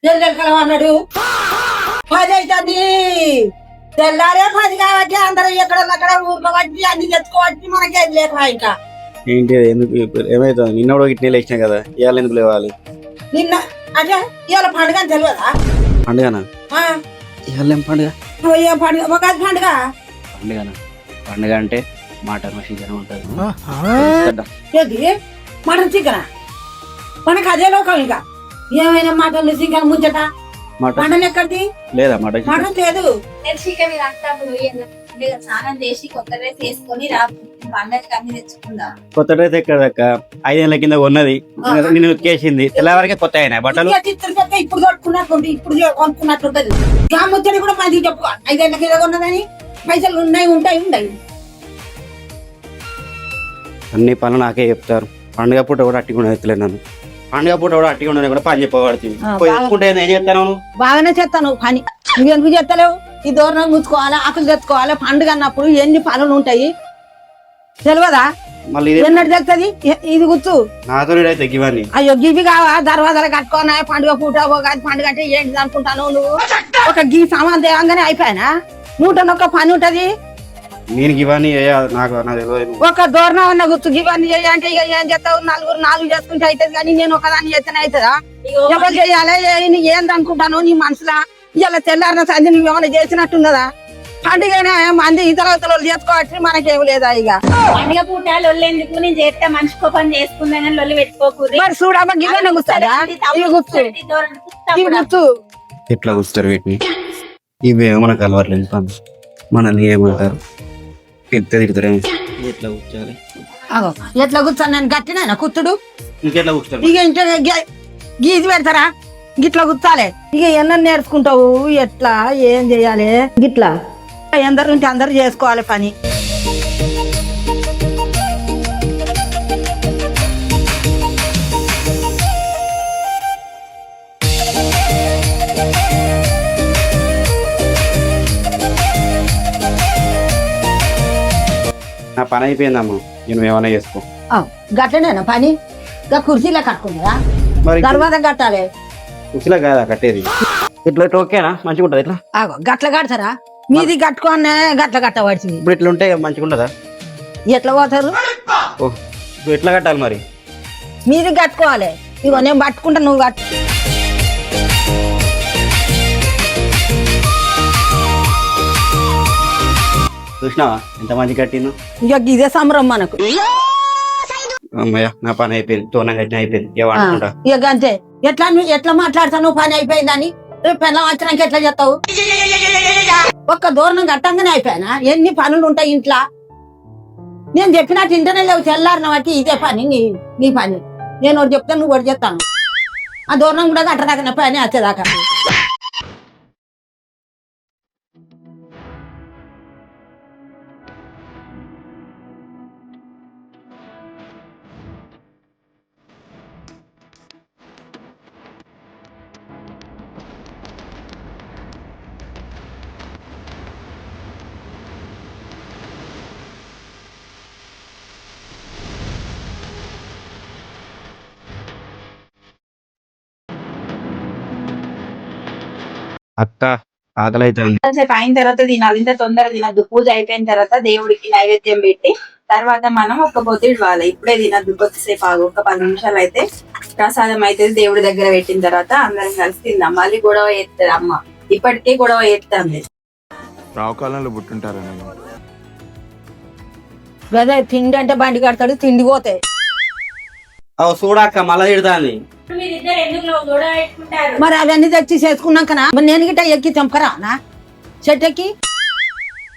చెల్లెలు అన్నాడు 10 అవుతుంది. తెల్లారే 10 కాబట్టి అందరూ ఎక్కడ ఊర్లో పట్టి అన్ని తెచ్చుకోవచ్చు. మనకేం లేక ఇంకా ఏంటి ఎందుకు ఏమైతుంది? నిన్న కూడా ఇట్నే లేచినా కదా, ఇవాళ ఎందుకు లేవాలి? నిన్న అంటే ఇవాళ పండుగ అని తెలియదా? పండుగనా? ఇవాళ ఏం పండుగ? ఏం పండుగ? ఒక పండుగ. పండుగనా? పండుగ అంటే మటన్ చికెన్ ఉంటుంది. ఏంటి మటన్ చికెన్? మనకు అదే లోకం. ఇంకా ఏమైనా మటన్ చికెన్ ముచ్చట. మటన్ ఎక్కడిది? లేదా మటన్? మటన్ లేదు. చికెన్ స్నానం చేసి కొత్త డ్రెస్ వేసుకొని పండగకి అన్ని తెచ్చుకుందాం. కొత్త డ్రెస్ ఎక్కడ దక్క? 5 ఏళ్ళ కింద ఉన్నది, నిన్ను ఉతికేసింది. తెల్లవారికే కొత్త అయినా బట్టలు. ఇప్పుడు కొట్టుకున్నట్టు ఇప్పుడు కొనుక్కున్నట్టుంటది. ముచ్చడి కూడా మంచిగా చెప్పుకో. 5 ఏళ్ళ కింద ఉన్నదని పైసలు ఉంటాయి. అన్ని పనులు నాకే చెప్తారు. పండుగ పూట కూడా అట్టిగా ఎత్తలేదు నన్ను. పండుగ పూట కూడా అట్టిగా ఉండని కూడా పని చెప్పబడుతుంది. ఏం చేస్తాను? బాగానే చేస్తాను పని. నువ్వు ఎందుకు చేస్తలేవు? ఈ దూరం గుచ్చుకోవాలి, ఆకులు తెచ్చుకోవాలి. పండుగ అన్నప్పుడు ఎన్ని పనులు ఉంటాయి తెలియదా? మళ్ళీ ఎన్నట్టు తెలుస్తుంది? ఇది గుర్తు నాతో అయితే ఇవన్నీ. అయ్యో గివి కావా? దర్వాజాలు కట్టుకోనా? పండుగ పూట పండుగ అంటే ఏంటి అనుకుంటాను నువ్వు? ఒక గీ సామాన్ దేవంగానే అయిపోయానా? 101 పని ఉంటది. నేను ఇవన్నీ నాకు తెలియదు. ఒక దూరం ఉన్న గుర్తు ఇవన్నీ అంటే ఇక ఏం చేస్తావు? 4 చేసుకుంటే అవుతుంది కానీ నేను ఒకదాన్ని చేస్తేనే అవుతుందా? ఎవరు చేయాలి? ఏంది అనుకుంటాను నీ మనసులో? ఇలా తెల్లారిన సంధి నువ్వు ఏమైనా చేసినట్టున్నదా? పండుగ మంది ఇతర చేసుకోవచ్చు, మనకేం లేదా? ఇక పండుగ పూట లొల్లు ఎందుకు? నేను చేస్తే మనిషికో పని చేసుకుందా కానీ లొల్లి పెట్టుకోకూడదు. మరి చూడమ్మా గివెన్న కూర్చారా? ఇవి గుర్తు ఎట్లా కూర్చుతారు వీటిని? ఇవి మనకు అలవాట్లేదు. మనల్ని ఏమంటారు? పెద్ద తిడతారు. ఎట్లా కూర్చోాలి? ఎట్లా కూర్చోను? నేను గట్టినా కుత్తుడు. ఇంకెట్లా కూర్చుంటారు? ఇక ఇంట్లో గీజు పెడతారా? గిట్లా కూర్చాలి. ఇక ఎన్న నేర్చుకుంటావు? ఎట్లా ఏం చెయ్యాలి? గిట్లా ఎందరు ఉంటే అందరు చేసుకోవాలి పని. నా పని అయిపోయిందమ్మా, నేను ఏమైనా చేసుకో. గట్లనేనా పని? ఇక కుర్చీలో కట్టుకుంటారా? దర్వాజా కట్టాలి. కుర్చీలో కాదా కట్టేది? ఇట్లా ఓకేనా? మంచిగా ఉంటుంది. ఇట్లా గట్ల కడతారా? మీది కట్టుకోనే గట్ల కట్టవలసింది. ఇప్పుడు ఇట్లా ఉంటే మంచిగా ఉంటుందా? ఎట్లా పోతారు? ఓ ఎట్లా కట్టాలి మరి? మీది కట్టుకోవాలి. ఇగో నేను పట్టుకుంటా, నువ్వు కట్టు. చూసినావా ఎంత మంచి కట్టిను? ఇక ఇదే సంబరం మనకు. అమ్మయ్య, నా పని అయిపోయింది. తోన కట్టిన అయిపోయింది. ఇక అంతే. ఎట్లా మాట్లాడతావు? పని అయిపోయిందని రేపు పెళ్ళం వచ్చినాక ఎట్లా చేస్తావు? ఒక్క దూరం కట్టంగానే అయిపోయానా? ఎన్ని పనులు ఉంటాయి ఇంట్లో? నేను చెప్పినట్టు ఇంటనే లేవు. తెల్లారిన బట్టి ఇదే పని, నీ పని. నేను ఒకటి చెప్తాను, నువ్వు ఒకటి చెప్తాను. ఆ దూరం కూడా కట్టదాకా పని వచ్చేదాకా. అక్క ఆకలి అవుతుంది. సేపు అయిన తర్వాత తినాలి. ఇంత తొందర తినద్దు. పూజ అయిపోయిన తర్వాత దేవుడికి నైవేద్యం పెట్టి తర్వాత మనం ఒక పొద్దు ఇవ్వాలి. ఇప్పుడే తినద్దు, కొద్దిసేపు ఆగు. ఒక 10 నిమిషాలు అయితే ప్రసాదం అయితే దేవుడి దగ్గర పెట్టిన తర్వాత అందరం కలిసి తిందాం. మళ్ళీ గొడవ చేస్తుంది అమ్మ. ఇప్పటికే గొడవ చేస్తుంది. రావుకాలంలో పుట్టుంటారా? గదే తిండి అంటే బండి కడతాడు, తిండి పోతాయి. చూడక్క మళ్ళా తిడతాంది. మరి అవన్నీ తెచ్చి చేసుకున్నాకనా నేను గిట్ట ఎక్కి తెంపకరానా? చెట్టెక్కి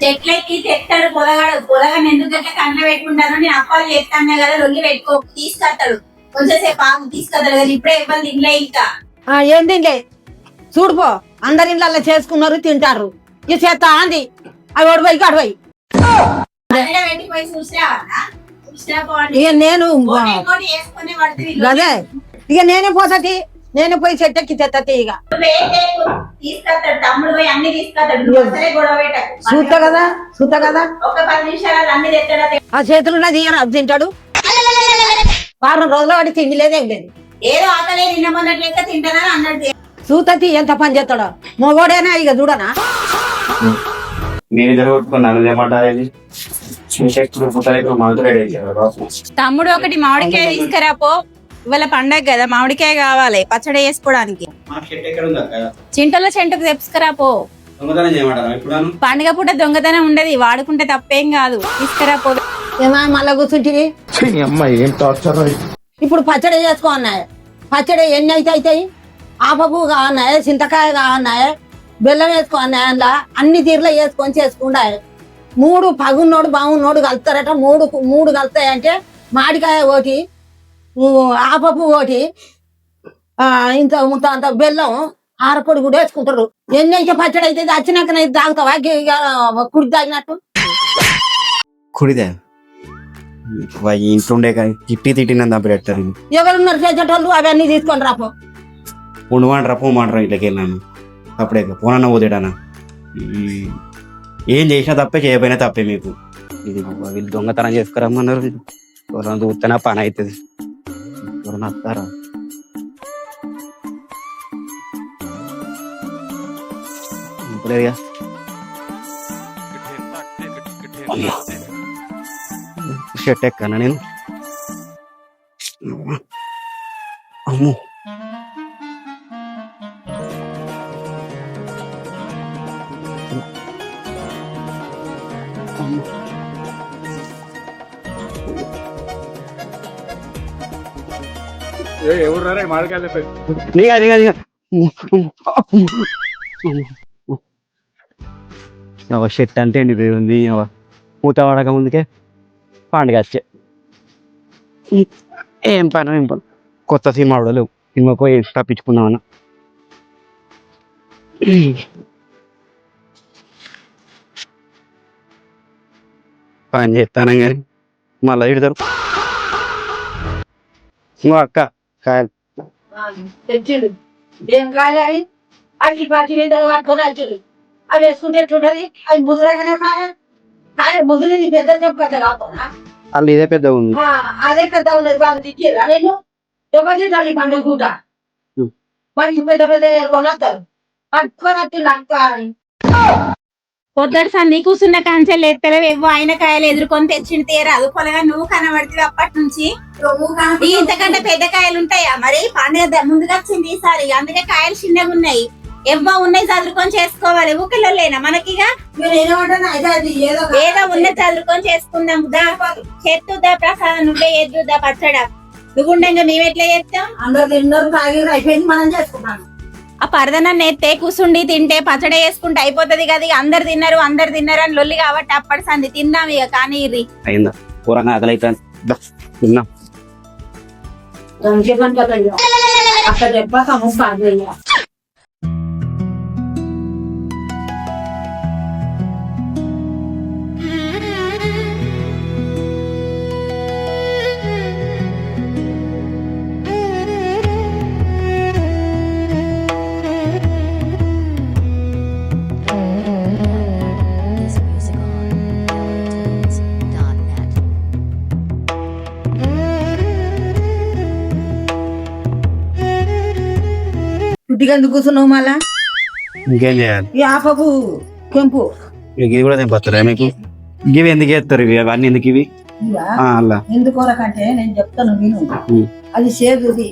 చెట్లెక్కి తెస్తాడు పొలగాడు ఎందుకంటే కండ్లు పెట్టుకుంటాను. నేను అప్పాలు చేస్తాను కదా, రొల్లి పెట్టుకో తీసుకొస్తాడు. కొంచెంసేపు ఆగు తీసుకొస్తాడు కదా. ఇప్పుడే ఇవ్వాలి తినలే. ఇంకా ఏం తినలే చూడుపో. అందరి ఇళ్ళల్లో చేసుకున్నారు, తింటారు. ఇక చేస్తా అంది అవి ఒడిపోయి అడిపోయి. పెట్టిపోయి చూసిరావన్నా? ఇక నేను గదే ఇక నేనే పోసతి, నేనే పోయి చెట్టెక్కి తెత్తతి. ఇక తీసుకొస్తాడు తమ్ముడు పోయి అన్ని తీసుకొస్తాడు. చూస్తా కదా ఒక 10 నిమిషాలు అన్ని తెస్తాడు. ఆ చేతులు తింటాడు. వారం రోజుల వాడి తిండి లేదేం లేదు. ఏదో ఆకలే నిన్న మొన్నట్లయితే తింటానని అన్నట్టు. చూతతి ఎంత పని చేస్తాడో మొగోడేనా ఇక చూడనా నేను ఇద్దరు కొట్టుకున్నాను ఏమంటారు తమ్ముడు ఒకటి మామిడికాయ తీసుకురాపో, ఇవాళ పండగ కదా మామిడికాయ కావాలి పచ్చడి వేసుకోవడానికి. చింటలో చెంటుకు తెప్పుకురాపో, పండుగ పూట దొంగతనం ఉండదు, వాడుకుంటే తప్పేం కాదు. తీసుకురాపో. ఏమా మళ్ళా కూర్చుంటివి ఇప్పుడు పచ్చడి చేసుకో అన్నాయి. పచ్చడి ఎన్ని అయితే అవుతాయి? ఆపపు కావన్నాయి, చింతకాయ కావన్నాయి, బెల్లం వేసుకో అన్నాయి. అందులో అన్ని తీరులో వేసుకొని చేసుకుంటా. 3 పగున్నోడు బాగున్నోడు కలుపుతారట. మూడు కలుపుతాయి అంటే మామిడికాయ ఒకటి, ఆపపు ఒకటి, ఇంత అంత బెల్లం, ఆరపొడి కూడా వేసుకుంటారు. ఎన్ని అయితే పచ్చడి అయితే వచ్చినాక తాగుతావా కుడి తాగినట్టు? కుడిదే ఇంట్లోండే కానీ తిట్టిన పెడతారు. ఎవరున్నారు చేసేటోళ్ళు? అవన్నీ తీసుకొని రాపో. ఉండమంటారా పోమంటారా ఇట్లకి వెళ్ళాను అప్పుడే పోనన్నా పోతేడానా. ఏం చేసినా తప్పే, చేయకపోయినా తప్పే. మీకు ఇది వీళ్ళు దొంగతనం చేసుకురమ్మన్నారు. ఎవరైనా చూస్తేనా పని అవుతుంది. ఎవరైనా వస్తారా? ఇంకలేదుగా షర్ట్ ఎక్కనా నేను? అమ్మో షర్ట్ అంటే ఎండిపోయింది. మూత పడక ముందుకే పండుగ వచ్చే ఏం పని కొత్త సినిమా కూడా లేవు. సినిమా పోయి తప్పించుకుందామన్నా. పని చేస్తాను కానీ మళ్ళీ ఇడతారు. ఇంకో అక్క కాయలు తెచ్చిండు. ఏం కాదు అవి అవి పాటి పట్టుకొని వచ్చాడు. అవి వేసుకుంటే ఎట్లుంటది? అవి ముదురగానే కాయ ముదురు పెద్ద చెప్ప కాకుండా వాళ్ళు ఇదే పెద్ద ఉంది. అదే పెద్ద ఉన్నది. వాళ్ళు తిట్టిరా నేను ఎవరి తల్లి పండుగ కూడా మరి పెద్ద పెద్ద కొనొస్తారు. పట్టుకొని వచ్చిండు అక్క. పొద్దుడు సంది కూర్చున్న కాంచెలు ఎత్తలేవు. ఆయన కాయలు ఎదుర్కొని తెచ్చింది తీరాదు. పొలగా నువ్వు కనబడుతుంది అప్పటి నుంచి. ఇంతకంటే పెద్ద కాయలు ఉంటాయా? మరి పండుగ ముందుగా వచ్చింది ఈసారి, అందుకే కాయలు చిన్నగా ఉన్నాయి. ఎవ్వ ఉన్నాయి చదువుకొని చేసుకోవాలి. ఊకలో లేనా మనకిగా? ఏదో ఉన్నది చదువుకొని చేసుకుందాం. దా చేతుదా ప్రసాదం, నువ్వే ఎద్దుదా పచ్చడా. నువ్వు ఉండగా మేమెట్లా చేస్తాం? అందరు తిన్నారు, తాగిరు, అయిపోయింది. మనం చేసుకుంటాం. ఆ పరదనాన్ని ఎత్తే కూర్చుండి తింటే పచ్చడి వేసుకుంటే అయిపోతుంది కదా. అందరు తిన్నారు అని లొల్లి కాబట్టి అప్పటి సంది తిందాం ఇక. కానీ అయిందా కూరంగా ఆకలి అవుతాను తిన్నాం. అక్కడ చెప్పాక పుట్టిగా ఎందుకు కూర్చున్నావు మళ్ళా? ఇంకేం చేయాలి? ఈ ఆపపు కెంపు ఇవి కూడా తెంపొస్తారా మీకు? ఇవి ఎందుకు వేస్తారు? ఇవి అవన్నీ ఎందుకు? ఇవి అలా ఎందుకోరకంటే నేను చెప్తాను విను. అది చేదుది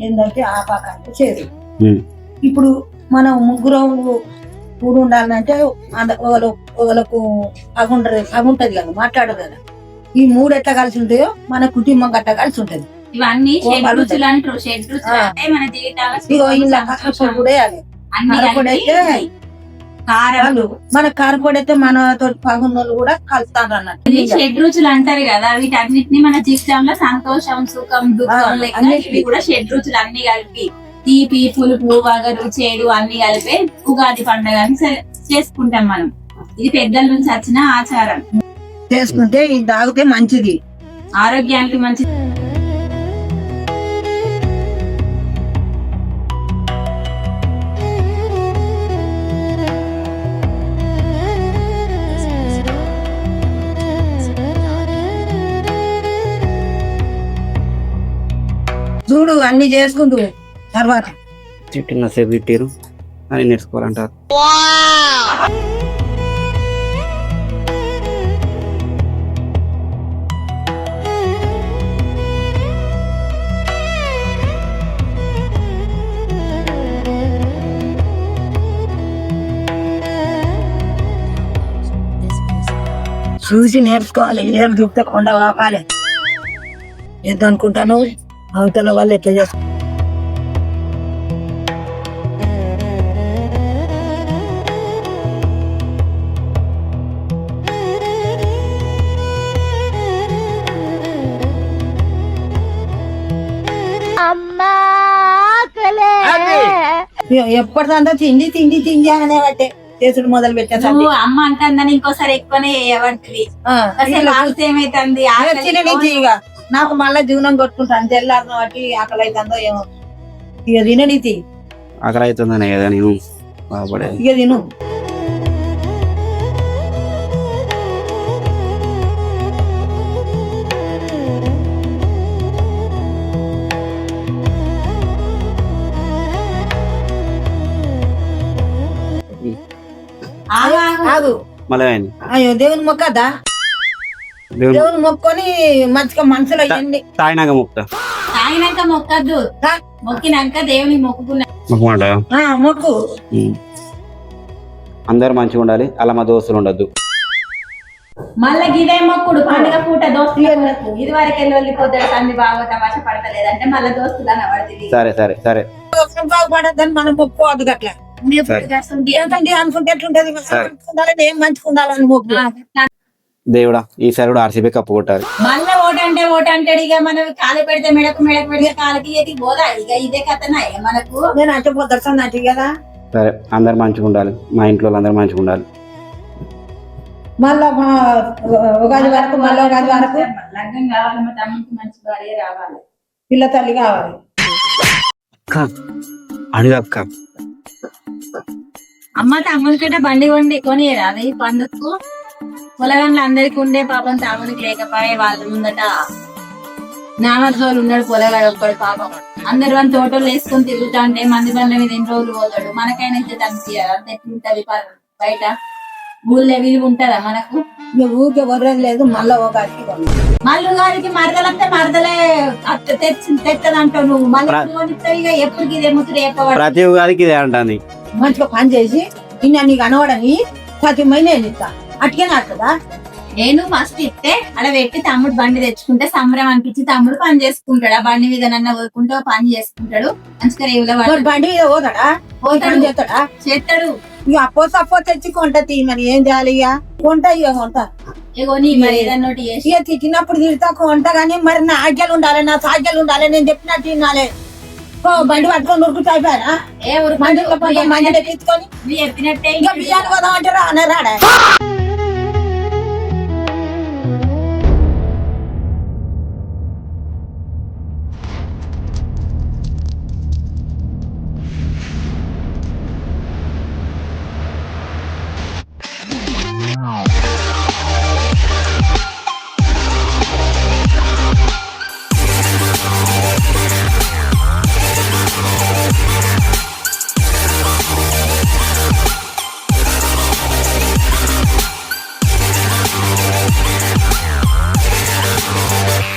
ఏంటంటే ఆపాకంటే చేదు. ఇప్పుడు మనం ముగ్గురు కూడి ఉండాలంటే ఒకళ్ళకు అగుంటది కదా, మాట్లాడదు కదా. ఈ 3 ఎట్లా కలిసి ఉంటాయో మన కుటుంబం గట్ట కలిసి ఉంటది. ఇవన్నీ షడ్రుచులు అంటారు. షడ్రుచులు అంటే మన జీవితాల కూడా మన కారపొడి అయితే మనతో పగున్నోళ్ళు కూడా కలుస్తారు అన్నట్టు. షడ్రుచులు అంటారు కదా. వీటన్నిటిని మన జీవితంలో సంతోషం, సుఖం, దుఃఖం ఇవి కూడా షడ్రుచులు అన్ని కలిపి తీపి, పులుపు, వగరు, చేదు అన్ని కలిపి ఉగాది పండుగ చేసుకుంటాం మనం. ఇది పెద్దల నుంచి వచ్చిన ఆచారం. చేసుకుంటే ఇది తాగితే మంచిది, ఆరోగ్యానికి మంచిది. చూడు అన్ని చేసుకుంటూ తర్వాత తిట్టిన సేపు తిట్టారు అని నేర్చుకోవాలంటారు. చూసి నేర్చుకోవాలి. ఏం చూస్తే కొండ కావాలి. ఎంత అనుకుంటాను అవతల వాళ్ళు ఎట్లా చేస్తారు. ఎప్పటిదంతా తిండి తిండి తిండి అనే బట్టే చేసుడు మొదలు పెట్టేసా. నువ్వు అమ్మ అంటుందని ఇంకోసారి ఎక్కువనే చేయబడుతుంది. అసలు ఆకలి ఏమైతుంది? ఇక నాకు మళ్ళా జీవనం కొట్టుకుంటాను. తెల్లారిన బట్టి ఆకలి అవుతుందో ఏమో. ఇక తిననీతి ఆకలి అవుతుందనే కదా నేను బాగుపడేది. ఇక తిను. ఆగు. మళ్ళీ అయింది. అయ్యో దేవుని మొక్కదా. దేవుని దేవుని మొక్కొని మంచిగా మనసులో ఎన్ని తాగినాక మొక్కుతా. తాగినాక మొక్కద్దు, మొక్కినాక దేవుని మొక్కుకున్నా మొక్కమాట. మొక్కు. అందరు మంచిగా ఉండాలి, అలా మా దోస్తులు ఉండద్దు. మళ్ళా గిదే మొక్కుడు పండుగ పూట దోస్తులు ఇది వరకు వెళ్ళిపోతాడు. సంది బాగా తమాష పడతలేదంటే మళ్ళా దోస్తులు అని పడుతుంది. సరే సరే సరే బాగుపడద్దని మనం మొక్కుకోవద్దు గట్లా. అనుకుంటే ఎట్లుంటది. ఏం మంచిగా ఉండాలని మొక్కు. దేవుడా ఈసారి కూడా ఆర్సీబీ కప్పు కొట్టాలి. మళ్ళీ ఓటంటే ఓటంటాడు. ఇక మనం కాలు పెడితే మెడకు పెడితే కాలుకి ఎది పోదా. ఇక ఇదే కథనా మనకు. నేను అంటే పోతాను అంటే కదా. సరే అందరు మంచిగా ఉండాలి, మా ఇంట్లో అందరు మంచిగా ఉండాలి. మళ్ళా ఉగాది వరకు లగ్గం కావాలి. మా తమ్ముడికి మంచి భార్య రావాలి, పిల్ల తల్లి కావాలి. అక్క అడుగు అక్క. అమ్మ తమ్ముడి కంటే బండి కొని రాదు ఈ పండుగకు. పొలగంలో అందరికి ఉండే పాపం తమ్ముడికి లేకపోయే వాళ్ళ ముందట నామర్జోలు ఉన్నాడు. పొలగాడు ఒక్కడు పాపం. అందరు అని తోటలు వేసుకొని తిరుగుతా ఉంటే మంది బండ్ల మీద ఎన్ని రోజులు పోతాడు. మనకైనా ఇచ్చేది అనిపించారు. అంత ఎట్లుంటది బయట ఊళ్ళో విలువ ఉంటదా మనకు? ఊరికే వరం లేదు. మళ్ళా ఉగాదికి మళ్ళీ గారికి మరదలంటే మరదలే తెచ్చదంటావు నువ్వు. మళ్ళీ ఎప్పటికి ఇదే ముచ్చట చెప్పవాలి. ప్రతి ఉగాదికి ఇదే అంటాను. మంచిగా పని చేసి నిన్న నీకు అనవడని ప్రతి మైనే ఇస్తా. అట్కే నాకుదా. నేను ఫస్ట్ ఇస్తే అక్కడ పెట్టి తమ్ముడు బండి తెచ్చుకుంటే సంబరం అనిపించి తమ్ముడు పని చేసుకుంటాడు. ఆ బండి మీద నన్న వదుకుంటే పని చేసుకుంటాడు. మంచిగా రేవులో బండి మీద పోతాడా? పోతాడు చేస్తాడా? చేస్తాడు. ఇక అప్పో తెచ్చి కొంటది. మరి ఏం చేయాలి? ఇక కొంట కొంట ఇగోని మరి ఏదన్నా ఇక తిట్టినప్పుడు తిడతా కొంట. కానీ మరి నా ఆజ్ఞలు ఉండాలి, నా సాధ్యాలు ఉండాలి. నేను చెప్పినట్టు తినాలి. బండి పట్టుకొని ఉరుకుతా అయిపోయారా? ఏ ఊరు మంది తెప్పించుకొని చెప్పినట్టే ఇక బియ్యాన్ని పోదామంటారా అనే రాడా?